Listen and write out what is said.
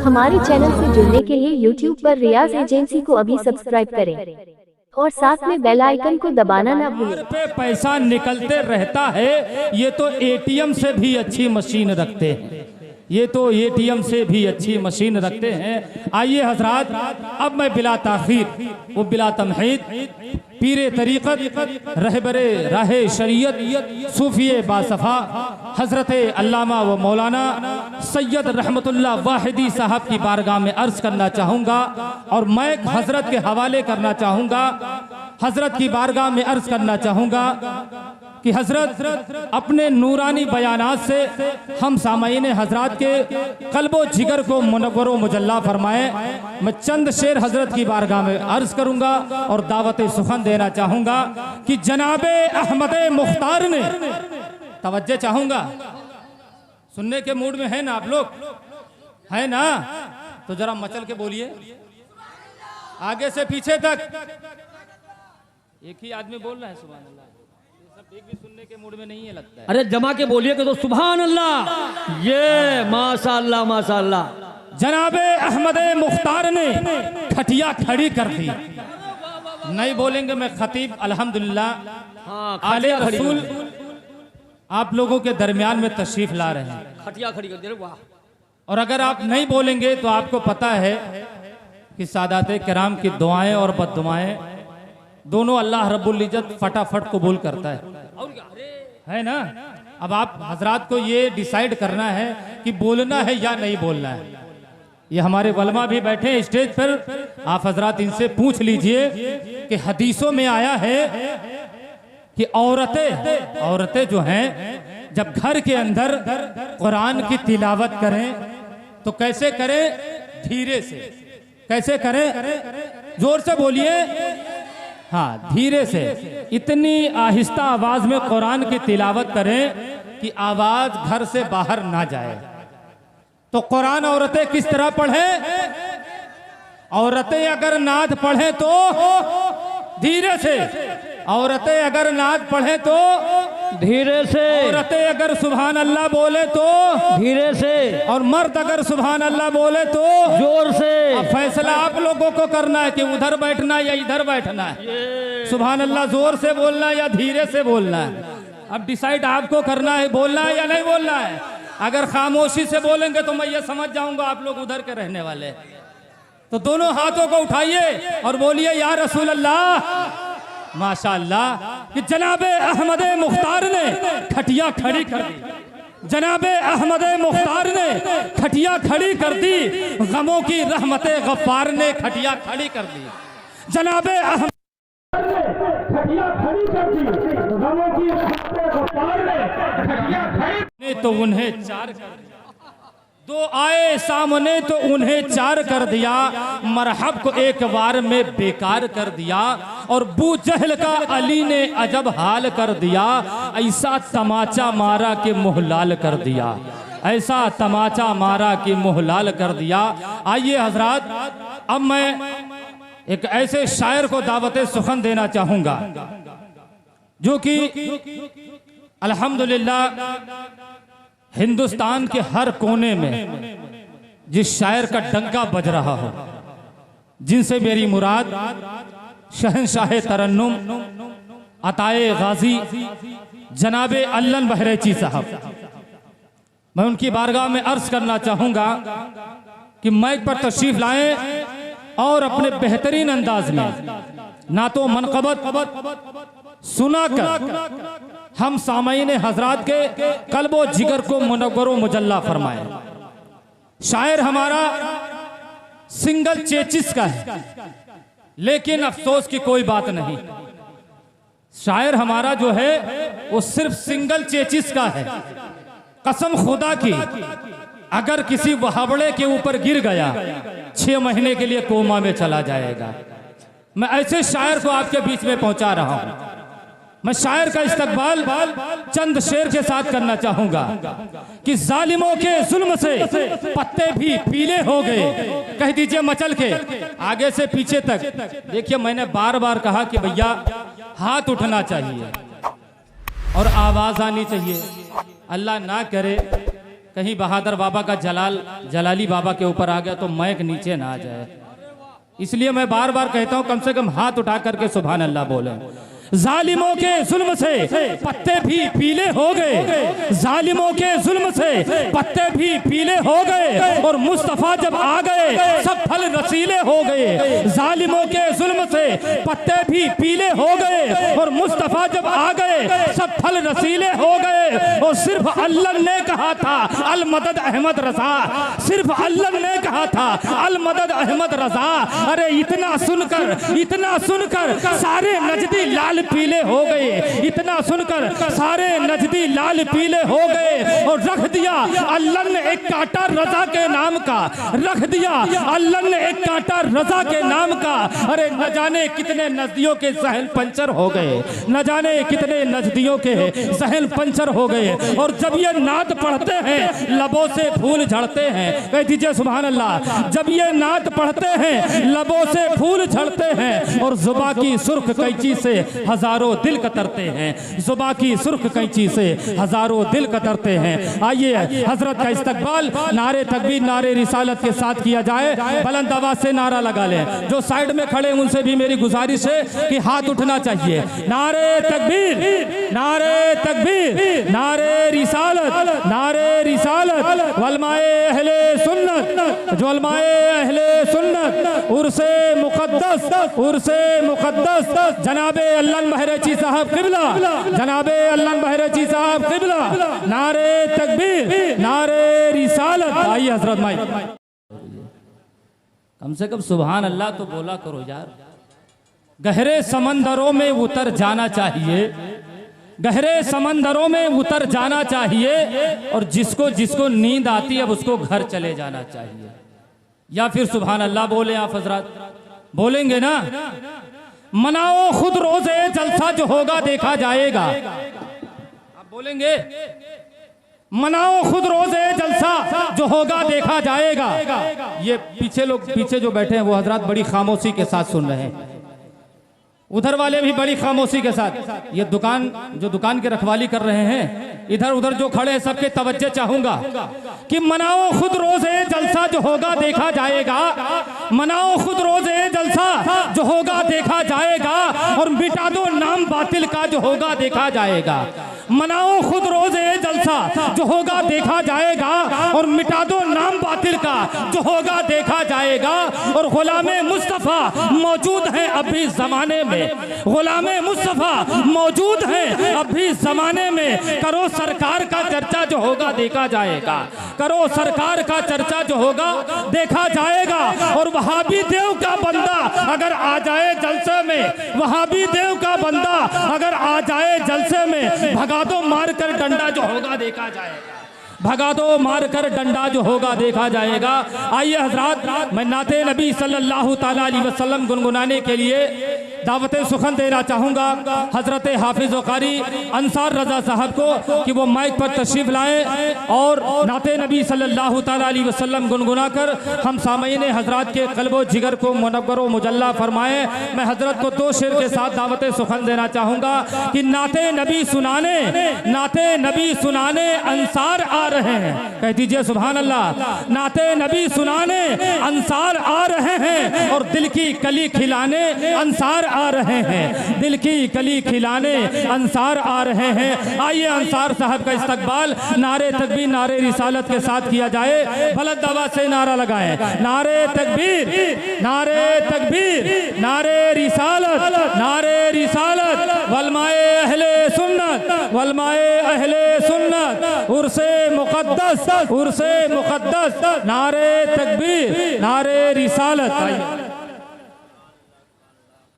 हमारे चैनल से जुड़ने के लिए YouTube पर रियाज एजेंसी को अभी सब्सक्राइब करें और साथ में बेल आइकन को दबाना ना भूलें। पे पैसा निकलते रहता है, ये तो एटीएम से भी अच्छी मशीन रखते हैं, ये तो एटीएम से भी अच्छी मशीन रखते हैं। आइए हजरात, अब मैं बिला ताखीर वो बिला तमहीद पीरे तरीक़त रहबरे राहे शरीयत सूफिये बासफ़ा हज़रत अल्लामा व मौलाना सैयद रहमतुल्लाह वाहिदी साहब की बारगाह में अर्ज़ करना चाहूँगा और मैं हज़रत के हवाले करना चाहूँगा, हज़रत की बारगाह में अर्ज़ करना चाहूँगा कि हज़रत अपने नूरानी बयानात से हम सामाईन हज़रत के क़ल्बो जिगर को मुनव्वर व मुजल्ला फरमाएँ। मैं चंद शेर हज़रत की बारगाह में अर्ज़ करूँगा और दावत सुखन देना चाहूँगा कि जनाबे अहमद मुख्तार ने, तवज्जो चाहूँगा, सुनने के मूड में है ना आप लोग, है ना? तो जरा मचल के बोलिए आगे से पीछे तक। एक ही आदमी बोल रहा है सुभान अल्लाह, सब एक भी सुनने के मूड में नहीं है लगता है। अरे जमा के बोलिए कि तो सुभान अल्लाह, ये माशा अल्लाह माशा अल्लाह। जनाबे अहमद मुख्तार ने खटिया खड़ी कर दी। नहीं बोलेंगे मैं खतीब अल्हम्दुलिल्लाह आले रसूल आप लोगों के दरमियान में तशरीफ ला रहे हैं, खटिया खड़ी कर दे। वाह। और अगर आप नहीं बोलेंगे तो आपको पता है कि सादाते किराम की दुआएं और बद्दुआएं दोनों अल्लाह रब्बुल इज्जत फटाफट कबूल करता है ना? अब आप हजरात को ये डिसाइड करना है कि बोलना है या नहीं बोलना है। ये हमारे वलमा भी बैठे हैं स्टेज पर, आप हजरात इनसे पूछ लीजिए कि हदीसों में आया है कि औरतें जो हैं जब घर के अंदर कुरान की तिलावत करें तो कैसे करें? धीरे से। कैसे करें? जोर से बोलिए। हाँ, धीरे से, इतनी आहिस्ता आवाज में कुरान की तिलावत करें कि आवाज घर से बाहर ना जाए। तो कुरान औरतें किस तरह पढ़ें? औरतें अगर नात पढ़ें तो धीरे से, औरतें अगर नात पढ़ें तो धीरे से, औरतें अगर सुभान अल्लाह बोले तो धीरे से, और मर्द अगर सुभान अल्लाह बोले तो जोर से। अब फैसला आप लोगों को करना है कि उधर बैठना या इधर बैठना है, सुभान अल्लाह जोर से बोलना है या धीरे से बोलना है। अब डिसाइड आपको करना है, बोलना है या नहीं बोलना है। अगर खामोशी से बोलेंगे तो मैं ये समझ जाऊंगा आप लोग उधर के रहने वाले। तो दोनों हाथों को उठाइए और बोलिए या रसूल अल्लाह। माशाअल्लाह कि जनाबे अहमद मुख्तार ने खटिया खड़ी कर दी। जनाबे अहमद मुख्तार ने खटिया खड़ी कर दी। गमों की रहमते गफ्फार ने खटिया खड़ी कर दी। जनाबे अहमद ने खटिया खड़ी कर दी। गमों की रहमते गफ्फार ने खटिया खड़ी तो उन्हें चार कर दिया। दो आए सामने तो उन्हें चार कर दिया। मरहब को एक बार में बेकार कर दिया और बू जहल का अली ने अजब हाल कर दिया। ऐसा तमाचा मारा कि मुँह लाल कर दिया, ऐसा तमाचा मारा कि मुँह लाल कर दिया। आइए हजरात, अब मैं एक ऐसे शायर को दावते सुखन देना चाहूँगा जो कि अल्हम्दुलिल्लाह हिंदुस्तान के हर कोने में जिस शायर का डंका बज रहा हो, जिनसे मेरी मुराद शहंशाह तरन्नुम अताए गाजी जनाबे अल्लन बहरेची साहब, मैं उनकी बारगाह में अर्ज करना चाहूँगा कि माइक पर तशरीफ लाएं और अपने बेहतरीन अंदाज में नातो मनक़बत सुनाकर हम सामाईन हजरात के कल्बो जिगर को मुनव्वर व मुजल्ला फरमाएं। शायर हमारा सिंगल चेचिस का है, लेकिन अफसोस की कोई बात नहीं, शायर हमारा जो है वो सिर्फ सिंगल चेचिस का है। कसम खुदा की, अगर किसी वहावड़े के ऊपर गिर गया 6 महीने के लिए कोमा में चला जाएगा। मैं ऐसे शायर को आपके बीच में पहुंचा रहा हूं। मैं शायर का इस्तकबाल चंद शेर के साथ करना चाहूंगा कि जालिमों के जुल्म से पत्ते भी पीले हो गए। कह दीजिए मचल के आगे से पीछे तक। देखिए, मैंने बार बार कहा कि भैया हाथ उठना चाहिए और आवाज आनी चाहिए। अल्लाह ना करे कहीं बहादुर बाबा का जलाली बाबा के ऊपर आ गया तो मैक नीचे ना आ जाए, इसलिए मैं बार बार कहता हूं कम से कम हाथ उठा करके सुभान अल्लाह बोले। जालिमों के जुल्म से पत्ते भी पीले हो गए, जालिमों के जुल्म से पत्ते भी पीले हो गए, और मुस्तफा जब आ गए सब फल रसीले हो गए। जालिमों के जुल्म से पत्ते भी पीले हो गए, और मुस्तफा जब आ गए सब फल रसीले हो गए। और सिर्फ अल्लाह ने कहा था अल मदद अहमद रजा, सिर्फ अल्लाह ने कहा था अल मदद अहमद रजा। अरे इतना सुनकर सारे नजदी लाल पीले हो गए, इतना सुनकर सारे नजदी लाल पीले हो गए। और रख दिया अल्लाह ने एक कांटा रजा के नाम का, रख दिया अल्लाह ने एक कांटा रजा के नाम का। अरे न जाने कितने नजदियों के जहन पंचर हो गए, न जाने कितने नजदियों के जहन पंचर हो गए। और जब ये नात पढ़ते हैं लबों से फूल झड़ते हैं, कह दीजिए सुभान अल्लाह। जब ये नात पढ़ते हैं लबों से फूल झड़ते हैं, और जुबा की सुर्ख कैंची से हजारों दिल कतरते हैं, जुबा की सुर्ख कैंची से हजारों दिल कतरते हैं। आइए हजरत का इस्तकबाल नारे तकबीर नारे रिसालत के साथ किया जाए। बुलंद आवाज से नारा लगा लें। जो साइड में खड़े उनसे भी मेरी गुजारिश है कि हाथ उठना चाहिए। नारे तकबीर नारे तकबीर नारे रिसालत नारे रिसालत। वलमाए अहले सुन्नत, जो वलमाए अहले सुन्नत उर्से मुक़द्दस जनाबे अल्लाह बहरची साहब किबला, जनाबे अल्लाह बहरची साहब किबला। नारे तकबीर नारे रिसालत। आइए हजरत माई, कम से कम सुभान अल्लाह तो बोला करो यार। गहरे समंदरों में उतर जाना चाहिए, गहरे समंदरों में उतर जाना चाहिए, और जिसको जिसको नींद आती है अब उसको घर चले जाना चाहिए। या फिर सुभान अल्लाह बोले आप हजरत, बोलेंगे ना? मनाओ खुद रोजे जलसा जो होगा देखा जाएगा। आप बोलेंगे मनाओ खुद रोजे जलसा जो होगा देखा जाएगा। ये पीछे जो बैठे हैं वो हजरत बड़ी खामोशी के साथ सुन रहे हैं, उधर वाले भी बड़ी खामोशी के साथ। ये दुकान के रखवाली कर रहे हैं, इधर उधर जो खड़े हैं सबके तवज्जो चाहूंगा कि मनाओ खुद रोजे जलसा जो होगा देखा जाएगा, मनाओ खुद रोजे जलसा जो होगा देखा जाएगा, और मिटा दो नाम बातिल का जो होगा देखा जाएगा। मनाओ खुद रोजे जलसा जो होगा देखा जाएगा, और मिटा दो नाम बातिल का जो होगा देखा जाएगा। और गुलामे मुस्तफा मौजूद हैं अभी जमाने में, गुलामे मुस्तफा मौजूद हैं अभी जमाने में। करो सरकार का चर्चा जो होगा देखा जाएगा, करो सरकार का चर्चा जो होगा देखा जाएगा। और वहाबी देव का बंदा अगर आ जाए जलसे में, वहाबी देव का बंदा अगर आ जाए जलसे में, भगा दो मार कर डंडा जो होगा देखा जाएगा, भगा दो मार कर डंडा जो होगा देखा जाएगा। आइए हजरात, मैं नाते नबी सल्लल्लाहु ताला अलैहि वसल्लम गुनगुनाने के लिए दावत सुखन देना चाहूँगा हजरत हाफिज कारी अंसार रजा साहब को कि वो माइक पर तशरीफ लाएं और नाते नबी सल्लल्लाहु ताला अलैहि वसल्लम गुनगुना कर हम सामईन हजरात के कल्बो जिगर को मुनव्वर व मुजल्ला फरमाएं। मैं हजरत को दो शेर के साथ दावत सुखन देना चाहूँगा कि नाते नबी सुनाने अंसार आ रहे हैं। कह दीजिए सुभान अल्लाह। नाते नबी सुनाने अंसार आ रहे हैं, और दिल की कली खिलाने अंसार आ रहे हैं, दिल की कली खिलाने अंसार आ रहे हैं। आइए अंसार साहब का इस्तकबाल नारे तकबीर नारे रिसालत के साथ किया जाए। बुलंद आवाज से नारा लगाएं, नारे तकबीर नारे तकबीर नारे रिसालत नारे रिसालत। वलमाए अहले सुन्नत वलमाए अहले सुन्नत उर्से मुक़द्दस नारे तकबीर नारे रिसालत।